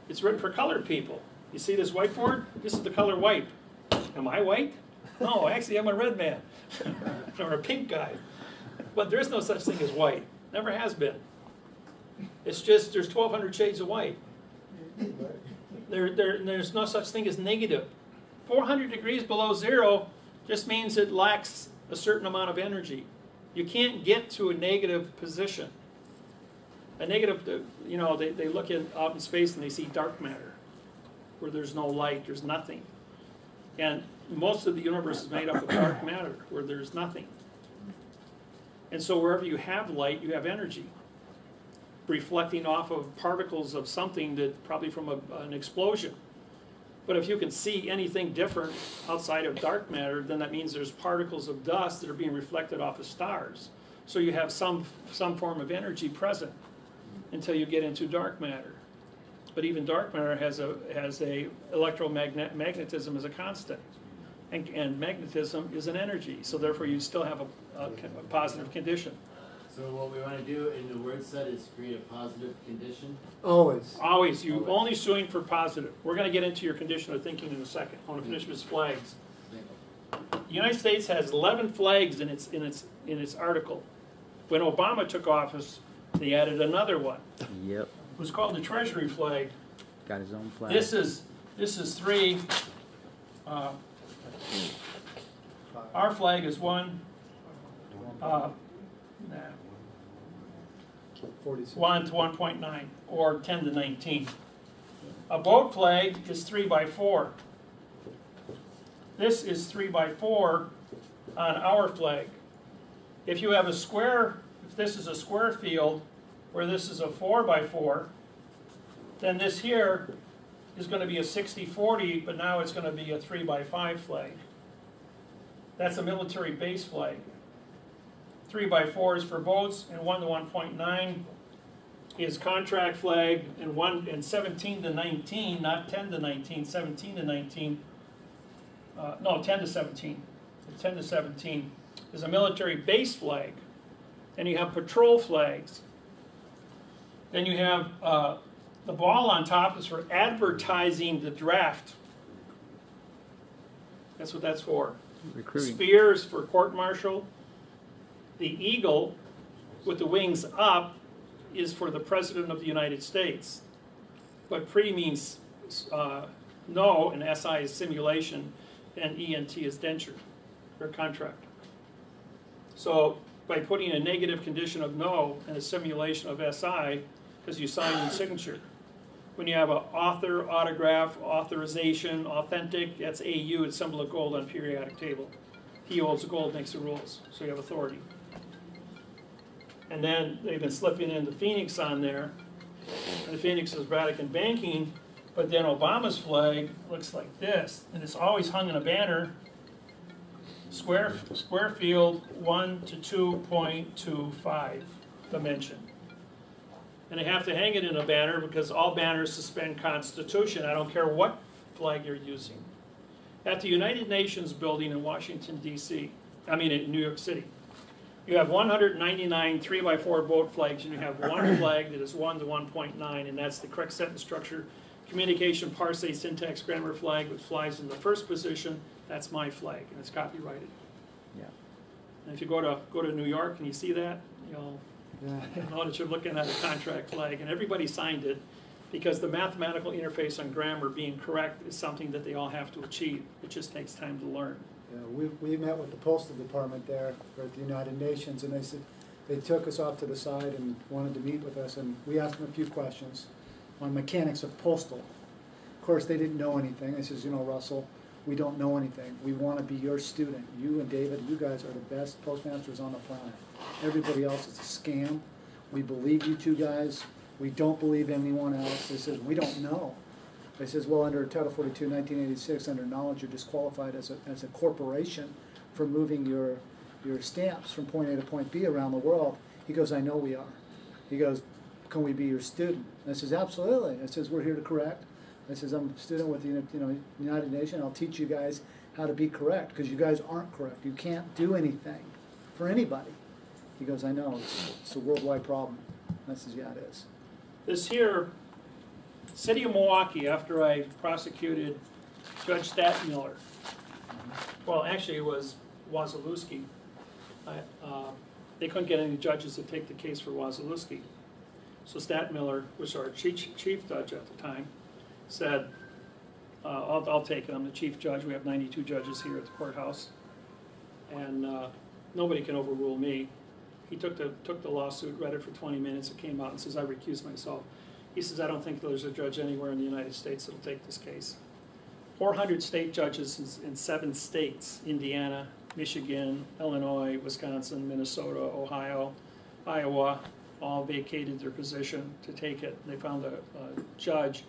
it's written for colored people. You see this whiteboard? This is the color white. Am I white? No, actually I'm a red man, or a pink guy. But there is no such thing as white. Never has been. It's just there's 1,200 shades of white. There's no such thing as negative. 400 degrees below zero just means it lacks a certain amount of energy. You can't get to a negative position. A negative, you know, they look out in space and they see dark matter, where there's no light, there's nothing. And most of the universe is made up of dark matter, where there's nothing. And so wherever you have light, you have energy, reflecting off of particles of something that probably from an explosion. But if you can see anything different outside of dark matter, then that means there's particles of dust that are being reflected off of stars. So you have some form of energy present until you get into dark matter. But even dark matter has a electromagnetism as a constant, and magnetism is an energy. So therefore, you still have a positive condition. So what we want to do in the word set is create a positive condition. Always. Always, you Always. only suing for positive. We're gonna get into your condition of thinking in a second. I wanna finish with flags. The United States has 11 flags in its article. When Obama took office, they added another one. Yep. It was called the Treasury flag. Got his own flag. This is 3. Our flag is 1. 46. 1 to 1.9 or 10 to 19. A boat flag is 3 by 4. This is 3 by 4 on our flag. If you have a square, if this is a square field where this is a 4 by 4, then this here is going to be a 60-40, but now it's going to be a 3 by 5 flag. That's a military base flag. 3 by 4 is for boats, and 1 to 1.9 is contract flag, and 17 to 19, not 10 to 19, 17 to 19. No, 10 to 17. 10 to 17 is a military base flag. And you have patrol flags. Then you have the ball on top is for advertising the draft. That's what that's for. Recruiting. Spears for court-martial. The eagle with the wings up is for the President of the United States. But pre means no, and SI is simulation, and ENT is denture, or contract. So by putting a negative condition of no and a simulation of SI, because you sign your signature. When you have an author, autograph, authorization, authentic, that's AU, it's symbol of gold on periodic table. He holds the gold, makes the rules, so you have authority. And then they've been slipping in the Phoenix on there, and the Phoenix is Vatican banking, but then Obama's flag looks like this, and it's always hung in a banner, square field 1 to 2.25 dimension. And they have to hang it in a banner because all banners suspend Constitution. I don't care what flag you're using. At the United Nations building in Washington, D.C., I mean in New York City, you have 199 3x4 boat flags, and you have one flag that is 1 to 1.9, and that's the correct sentence structure, communication, parse, syntax, grammar flag, which flies in the first position. That's my flag, and it's copyrighted. Yeah. And if you go to New York and you see that, you'll know that you're looking at a contract flag, and everybody signed it because the mathematical interface on grammar being correct is something that they all have to achieve. It just takes time to learn. Yeah, we met with the Postal Department there at the United Nations, and they took us off to the side and wanted to meet with us, and we asked them a few questions on mechanics of postal. Of course, they didn't know anything. They says, you know, Russell, we don't know anything. We want to be your student. You and David, you guys are the best postmasters on the planet. Everybody else is a scam. We believe you two guys. We don't believe anyone else. They says, we don't know. They says, well, under Title 42, 1986, under knowledge, you're disqualified as a corporation for moving your stamps from point A to point B around the world. He goes, I know we are. He goes, can we be your student? And I says, absolutely. I says, we're here to correct. I says, I'm a student with the United Nations. I'll teach you guys how to be correct, because you guys aren't correct. You can't do anything for anybody. He goes, I know. It's a worldwide problem. And I says, yeah, it is. This here, City of Milwaukee, after I prosecuted Judge Statmiller, well, actually it was Wasilewski. They couldn't get any judges to take the case for Wasilewski. So Statmiller, was our chief judge at the time, said, I'll take it. I'm the chief judge. We have 92 judges here at the courthouse. And nobody can overrule me. He took the lawsuit, read it for 20 minutes, it came out and says, I recuse myself. He says, I don't think there's a judge anywhere in the United States that'll take this case. 400 state judges in 7 states, Indiana, Michigan, Illinois, Wisconsin, Minnesota, Ohio, Iowa, all vacated their position to take it. They found a judge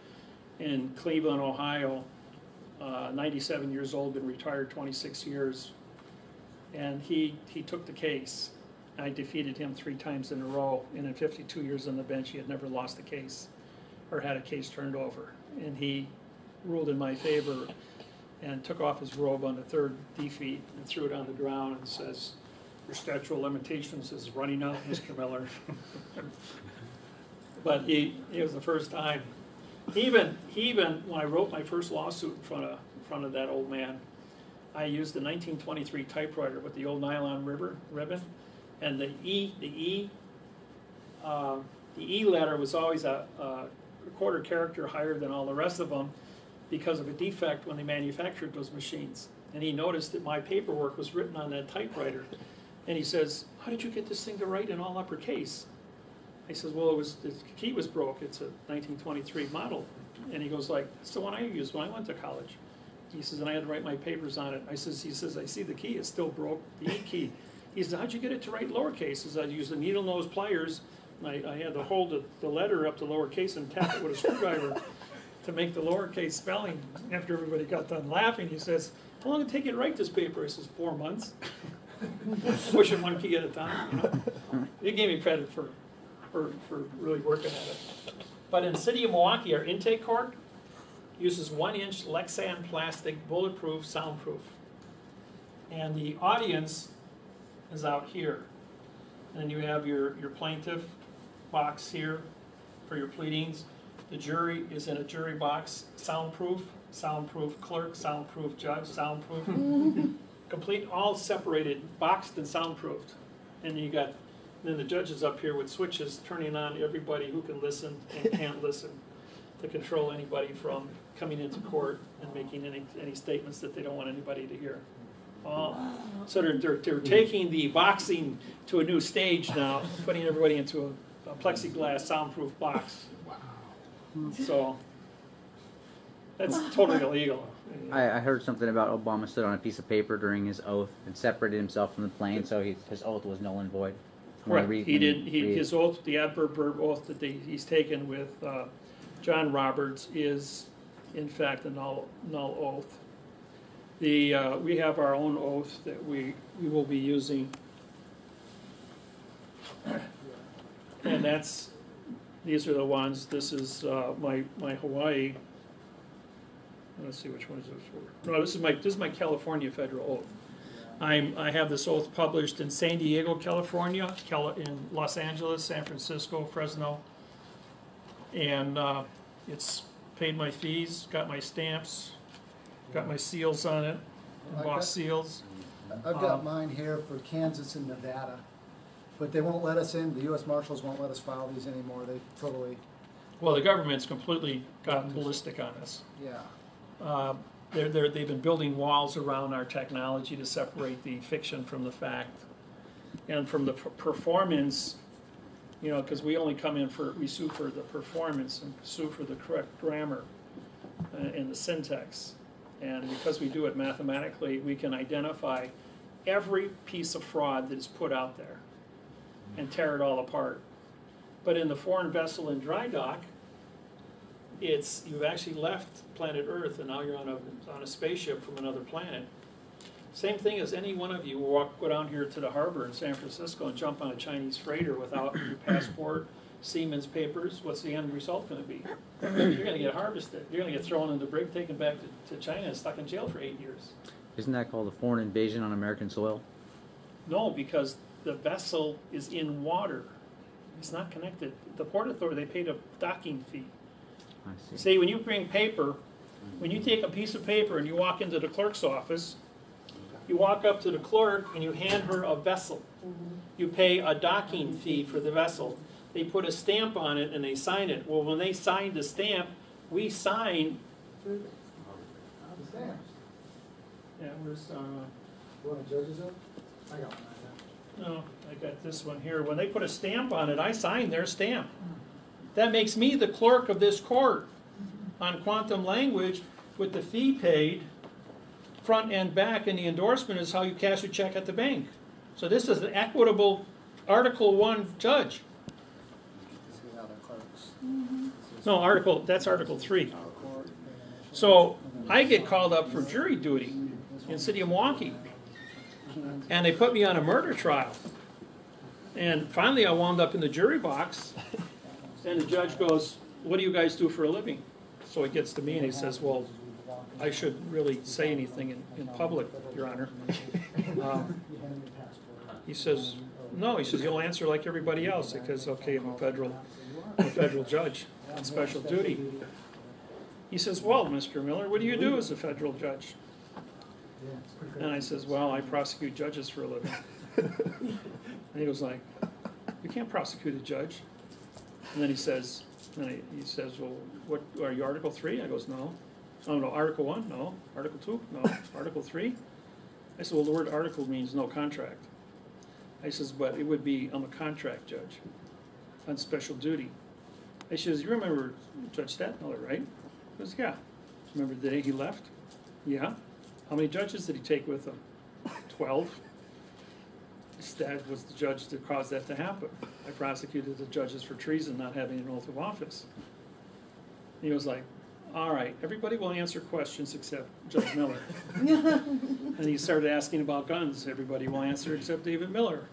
in Cleveland, Ohio, 97 years old, been retired 26 years, and he took the case. I defeated him 3 times in a row, and in 52 years on the bench, he had never lost a case or had a case turned over. And he ruled in my favor and took off his robe on the 3rd defeat and threw it on the ground and says, Your statute of limitations is running out, Mr. Miller. But it was the first time. He even, when I wrote my first lawsuit in front of that old man, I used the 1923 typewriter with the old nylon ribbon, and the E letter was always a quarter character higher than all the rest of them because of a defect when they manufactured those machines. And he noticed that my paperwork was written on that typewriter. And he says, "How did you get this thing to write in all uppercase?" I says, "Well, the key was broke. It's a 1923 model." And he goes like, "It's the one I used when I went to college." He says, "And I had to write my papers on it." He says, "I see the key is still broke, the E key." He says, "How'd you get it to write lowercase?" He says, "I used the needle nose pliers. And I had to hold the letter up to lowercase and tap it with a screwdriver to make the lowercase spelling." After everybody got done laughing, he says, "How long did it take you to write this paper?" I says, 4 months. Pushing one key at a time, you know. He gave me credit for really working at it. But in the city of Milwaukee, our intake cork uses 1-inch Lexan plastic, bulletproof, soundproof. And the audience is out here. And then you have your plaintiff box here for your pleadings. The jury is in a jury box, soundproof clerk, soundproof judge, soundproof. Complete, all separated, boxed and soundproofed. And then the judge is up here with switches turning on everybody who can listen and can't listen to control anybody from coming into court and making any statements that they don't want anybody to hear. So they're taking the boxing to a new stage now, putting everybody into a plexiglass soundproof box. So that's totally illegal. I heard something about Obama stood on a piece of paper during his oath and separated himself from the plane, so his oath was null and void. Right. His oath, the adverb oath that he's taken with John Roberts is, in fact, a null oath. We have our own oath that we will be using, and these are the ones. This is my Hawaii. Let's see, which one is this for? No, this is my California federal oath. I have this oath published in San Diego, California, in Los Angeles, San Francisco, Fresno, and it's paid my fees, got my stamps, got my seals on it, embossed seals. I've got mine here for Kansas and Nevada, but they won't let us in. The U.S. Marshals won't let us file these anymore. They totally. Well, the government's completely gotten ballistic on us. Yeah. They've been building walls around our technology to separate the fiction from the fact, and from the performance. You know, because we only come in we sue for the performance and sue for the correct grammar and the syntax. And because we do it mathematically, we can identify every piece of fraud that is put out there and tear it all apart. But in the foreign vessel and dry dock, you've actually left planet Earth and now you're on a spaceship from another planet. Same thing as any one of you will go down here to the harbor in San Francisco and jump on a Chinese freighter without your passport, seaman's papers. What's the end result going to be? You're going to get harvested. You're going to get thrown in the brig, taken back to China, and stuck in jail for 8 years. Isn't that called a foreign invasion on American soil? No, because the vessel is in water. It's not connected. The Port Authority, they paid a docking fee. I see. See, when you bring paper, when you take a piece of paper and you walk into the clerk's office, you walk up to the clerk and you hand her a vessel. You pay a docking fee for the vessel. They put a stamp on it and they sign it. Well, when they sign the stamp, we sign. Yeah, where's You want a judge's oath? I got one. no, I got this one here. When they put a stamp on it, I sign their stamp. That makes me the clerk of this court on quantum language with the fee paid, front and back, and the endorsement is how you cash your check at the bank. So this is an equitable Article 1 judge. This is how the clerks. No, that's Article 3. So I get called up for jury duty in the city of Milwaukee. And they put me on a murder trial. And finally I wound up in the jury box. And the judge goes, "What do you guys do for a living?" So he gets to me and he says, "Well, I shouldn't really say anything in public, Your Honor." He says, no, he says, you'll answer like everybody else, because, okay, I'm a federal judge on special duty. He says, well, Mr. Miller, what do you do as a federal judge? And I says, well, I prosecute judges for a living. And he goes like, you can't prosecute a judge. And then he says, well, what, are you Article 3? I goes, no. Oh, no, Article 1? No. Article 2? No. Article 3? I said, well, the word article means no contract. I says, but it would be, I'm a contract judge on special duty. I says, you remember Judge Stadtmiller, right? He goes, yeah. Remember the day he left? Yeah. How many judges did he take with him? 12. That was the judge that caused that to happen. I prosecuted the judges for treason, not having an oath of office. He was like, all right, everybody will answer questions except Judge Miller. And he started asking about guns. Everybody will answer except David Miller.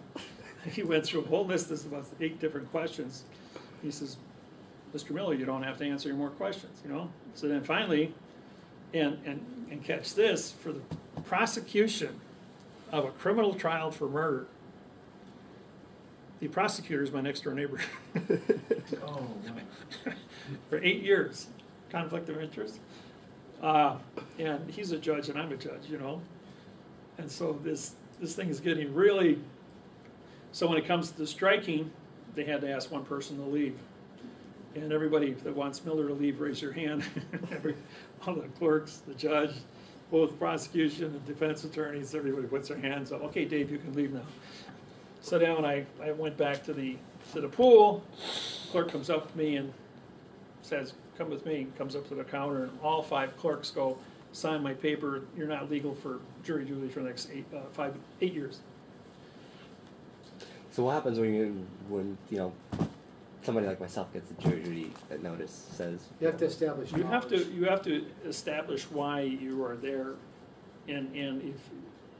He went through a whole list of about 8 different questions. He says, Mr. Miller, you don't have to answer any more questions, you know? So then finally, and catch this, for the prosecution of a criminal trial for murder, the prosecutor is my next door neighbor. Oh, For 8 years, conflict of interest. And he's a judge and I'm a judge, you know? And so this thing is getting really, so when it comes to the striking, they had to ask one person to leave. And everybody that wants Miller to leave, raise your hand. All the clerks, the judge, both prosecution and defense attorneys, everybody puts their hands up. Okay, Dave, you can leave now. So then when I went back to the pool, the clerk comes up to me and says, come with me, comes up to the counter, and all 5 clerks go, sign my paper, you're not legal for jury duty for the next 8 years. So what happens when you know somebody like myself gets a jury duty notice says You have to establish You have knowledge. to establish why you are there, and if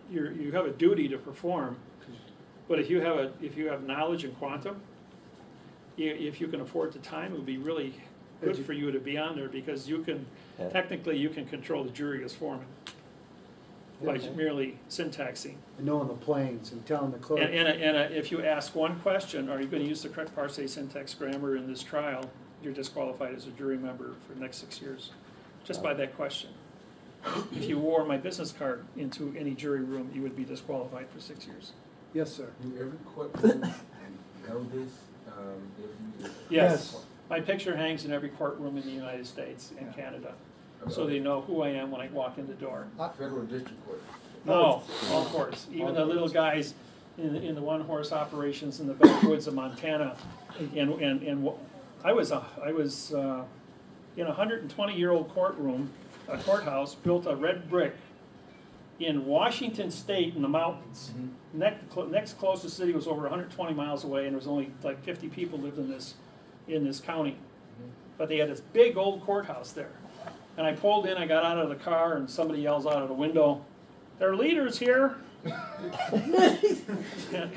you have a duty to perform, but if you have knowledge in quantum, if you can afford the time, it would be really good for you to be on there, because you can technically you can control the jury as foreman by merely syntaxing. And knowing the planes and telling the clerk. And if you ask one question, are you going to use the correct parse, syntax, grammar in this trial, you're disqualified as a jury member for the next 6 years, just by that question. If you wore my business card into any jury room, you would be disqualified for 6 years. Yes, sir. do every courtroom know this? Yes. My picture hangs in every courtroom in the United States and Canada, so they know who I am when I walk in the door. Federal district court. No, all courts, even the little guys in the one-horse operations in the backwoods of Montana, and I was in a 120-year-old courtroom, a courthouse built of red brick in Washington State in the mountains. Next closest city was over 120 miles away, and there was only like 50 people lived in this county. But they had this big old courthouse there. And I pulled in, I got out of the car, and somebody yells out of the window, "There are leaders here!" And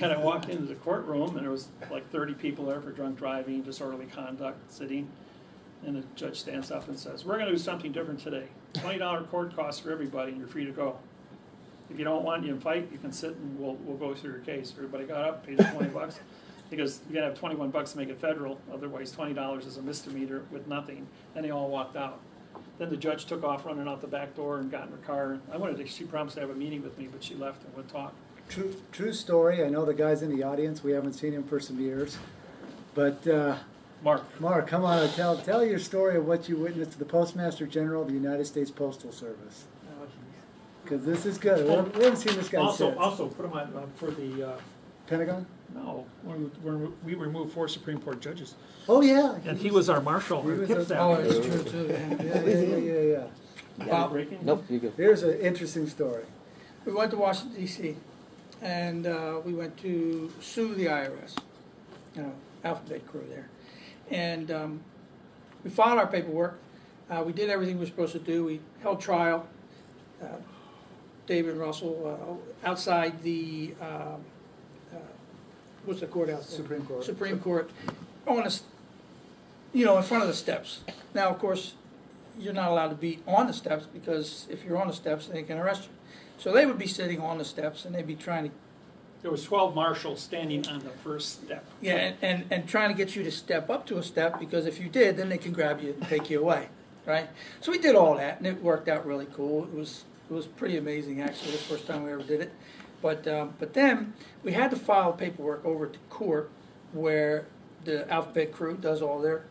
I walked into the courtroom, and there was like 30 people there for drunk driving, disorderly conduct, sitting. And the judge stands up and says, "We're going to do something different today. $20 court costs for everybody, and you're free to go. If you don't want you to fight, you can sit and we'll go through your case." Everybody got up, paid $20, because you gotta have $21 to make it federal, otherwise $20 is a misdemeanor with nothing. And they all walked out. Then the judge took off running out the back door and got in her car. She promised to have a meeting with me, but she left and would talk. True story. I know the guys in the audience. We haven't seen him for some years. But Mark, come on, tell your story of what you witnessed to the Postmaster General of the United States Postal Service. Because this is good. We haven't seen this guy since. Also, put him on for the Pentagon? no. We removed 4 Supreme Court judges, Oh, yeah. and he was our marshal. He was Hip a- staff. True too. Yeah. Well, breaking? Nope, you go. Here's an interesting story. We went to Washington D.C. and we went to sue the IRS, alphabet crew there, and we filed our paperwork. We did everything we were supposed to do. We held trial. David and Russell outside the what's the court out there? Supreme Court. Supreme Court, on a, in front of the steps. Now, of course, you're not allowed to be on the steps, because if you're on the steps, they can arrest you. So they would be sitting on the steps, and they'd be trying to There was 12 marshals standing on the first step. Yeah, and trying to get you to step up to a step, because if you did, then they can grab you and take you away, right? So we did all that, and it worked out really cool. It was pretty amazing, actually, the first time we ever did it. But then we had to file paperwork over to court where the alphabet crew does all their,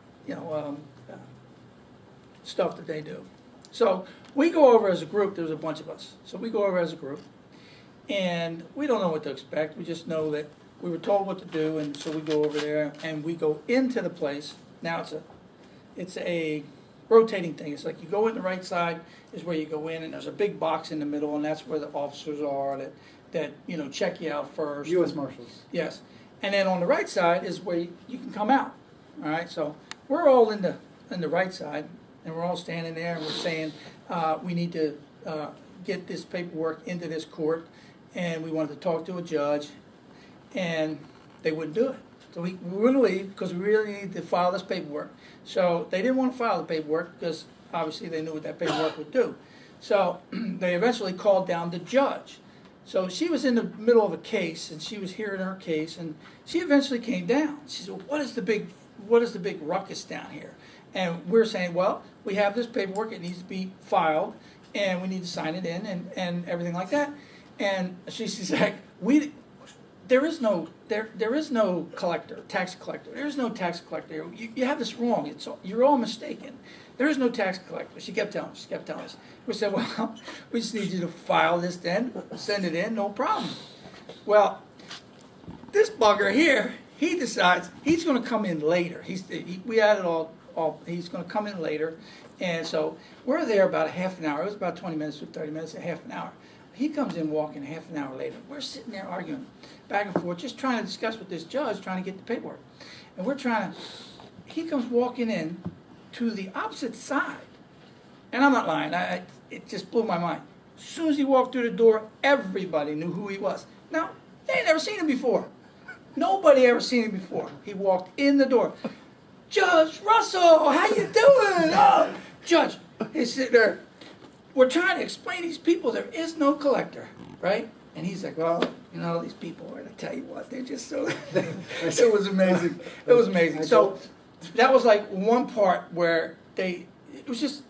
stuff that they do. So we go over as a group. There's a bunch of us. So we go over as a group, and we don't know what to expect. We just know that we were told what to do, and so we go over there and we go into the place. Now it's a rotating thing. It's like you go in the right side is where you go in, and there's a big box in the middle, and that's where the officers are that check you out first. U.S. Marshals. Yes, and then on the right side is where you can come out. All right, so we're all in the right side, and we're all standing there, and we're saying we need to get this paperwork into this court, and we wanted to talk to a judge, and they wouldn't do it. So we wouldn't leave because we really needed to file this paperwork. So they didn't want to file the paperwork because obviously they knew what that paperwork would do. So they eventually called down the judge. So she was in the middle of a case, and she was hearing her case, and she eventually came down. She said, what is the big ruckus down here? And we're saying, well, we have this paperwork, it needs to be filed, and we need to sign it in and everything like that. And she's like, there is no collector, tax collector. There is no tax collector. You have this wrong. You're all mistaken. There is no tax collector. She kept telling us. We said, well, we just need you to file this then, send it in, no problem. Well, this bugger here, he decides he's going to come in later. We had it all. He's going to come in later, and so we're there about a half an hour. It was about 20 minutes to 30 minutes, a half an hour. He comes in walking a half an hour later. We're sitting there arguing back and forth, just trying to discuss with this judge, trying to get the paperwork. And he comes walking in to the opposite side. And I'm not lying, it just blew my mind. As soon as he walked through the door, everybody knew who he was. Now, they had never seen him before. Nobody ever seen him before. He walked in the door. Judge Russell, how you doing? Oh, Judge, he's sitting there. We're trying to explain to these people there is no collector, right? And he's like, well, these people, I tell you what, they're just so... It was amazing. It was amazing. So that was like one part where it was just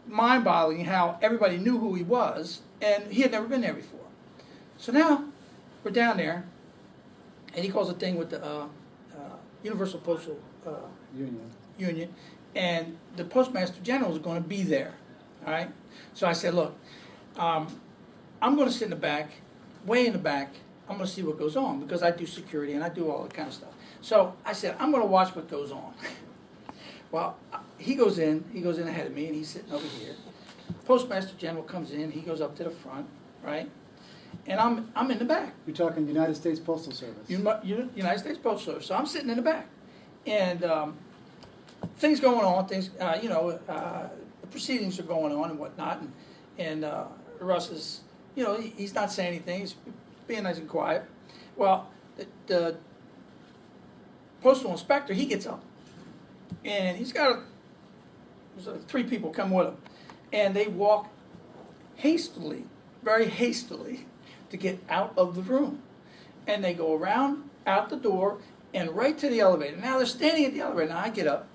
mind-boggling how everybody knew who he was, and he had never been there before. So now we're down there, and he calls a thing with the Universal Postal Union, and the Postmaster General is going to be there, all right? So I said, look, I'm going to sit in the back, way in the back. I'm going to see what goes on because I do security and I do all that kind of stuff. So I said, I'm going to watch what goes on. Well, he goes in ahead of me, and he's sitting over here. Postmaster General comes in, he goes up to the front, right? And I'm in the back. You're talking United States Postal Service. United States Postal Service. So I'm sitting in the back. And things going on, the proceedings are going on and whatnot. And Russ is, he's not saying anything. He's being nice and quiet. Well, the postal inspector, he gets up. And he's got there's 3 people come with him. And they walk hastily, very hastily, to get out of the room. And they go around, out the door, and right to the elevator. Now they're standing at the elevator. Now I get up,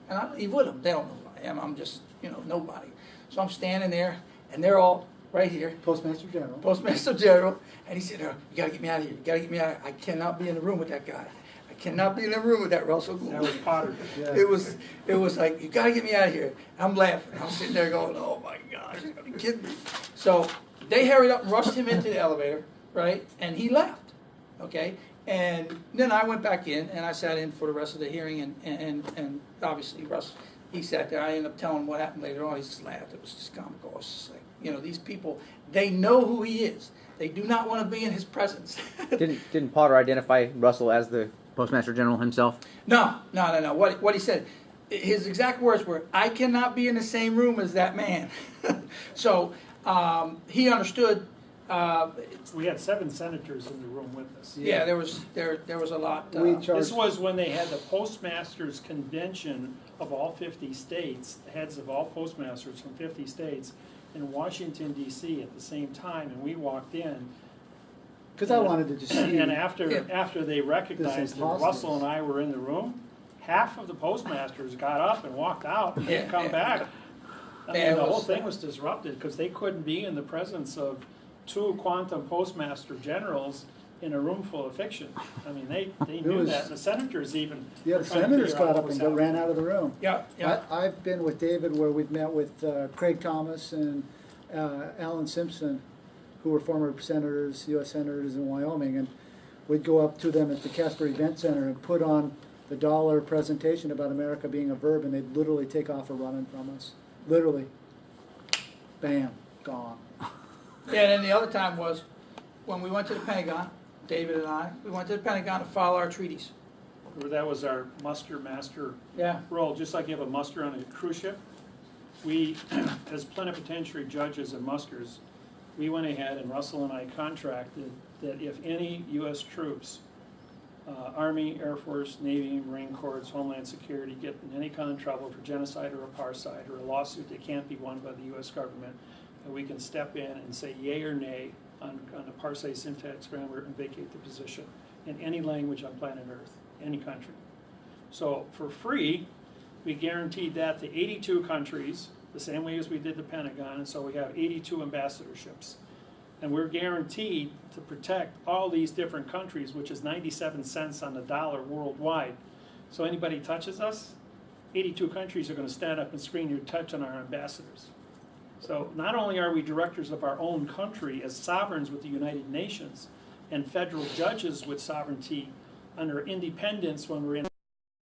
and I leave with them. They don't know who I am. I'm just, nobody. So I'm standing there, and they're all right here. Postmaster General. Postmaster General. And he said, you got to get me out of here. You got to get me out of here. I cannot be in the room with that guy. I cannot be in the room with that Russell Gould. That was Potter. Yeah. It was like, you got to get me out of here. I'm laughing. I'm sitting there going, oh my gosh, you gotta be kidding me. So they hurried up and rushed him into the elevator, right? And he left, okay? And then I went back in, and I sat in for the rest of the hearing, and obviously Russ, he sat there. I ended up telling him what happened later on. He just laughed. It was just comical. It was just like, these people, they know who he is. They do not want to be in his presence. Didn't Potter identify Russell as the Postmaster General himself? No. What he said, his exact words were, I cannot be in the same room as that man. So he understood. We had 7 senators in the room with us. Yeah, there was a lot. This was when they had the postmasters convention of all 50 states, the heads of all postmasters from 50 states in Washington, D.C. at the same time, and we walked in. Because I wanted to just see. And after they recognized that imposters. Russell and I were in the room, half of the postmasters got up and walked out and didn't come back. I mean, Yeah, it the whole was, thing was disrupted because they couldn't be in the presence of two quantum postmaster generals in a room full of fiction. I mean, they knew was- that. The senators even. Yeah, were the trying to senators figure out got what up was and ran happening. out of the room. Yeah. I've been with David where we've met with Craig Thomas and Alan Simpson, who were former senators, U.S. senators in Wyoming, and we'd go up to them at the Casper Event Center and put on the dollar presentation about America being a verb, and they'd literally take off a running from us. Literally. Bam. Gone. Yeah, and then the other time was when we went to the Pentagon, David and I, we went to the Pentagon to file our treaties. That was our muster master Yeah. role, just like you have a muster on a cruise ship. We, as plenipotentiary judges and musters, we went ahead and Russell and I contracted that if any U.S. troops, Army, Air Force, Navy, Marine Corps, Homeland Security, get in any kind of trouble for genocide or apartheid or a lawsuit that can't be won by the U.S. government, that we can step in and say yay or nay on apartheid syntax grammar and vacate the position in any language on planet Earth, any country. So for free, we guaranteed that to 82 countries, the same way as we did the Pentagon, and so we have 82 ambassadorships. And we're guaranteed to protect all these different countries, which is 97 cents on the dollar worldwide. So anybody touches us, 82 countries are going to stand up and screen your touch on our ambassadors. So not only are we directors of our own country as sovereigns with the United Nations and federal judges with sovereignty under independence when we're in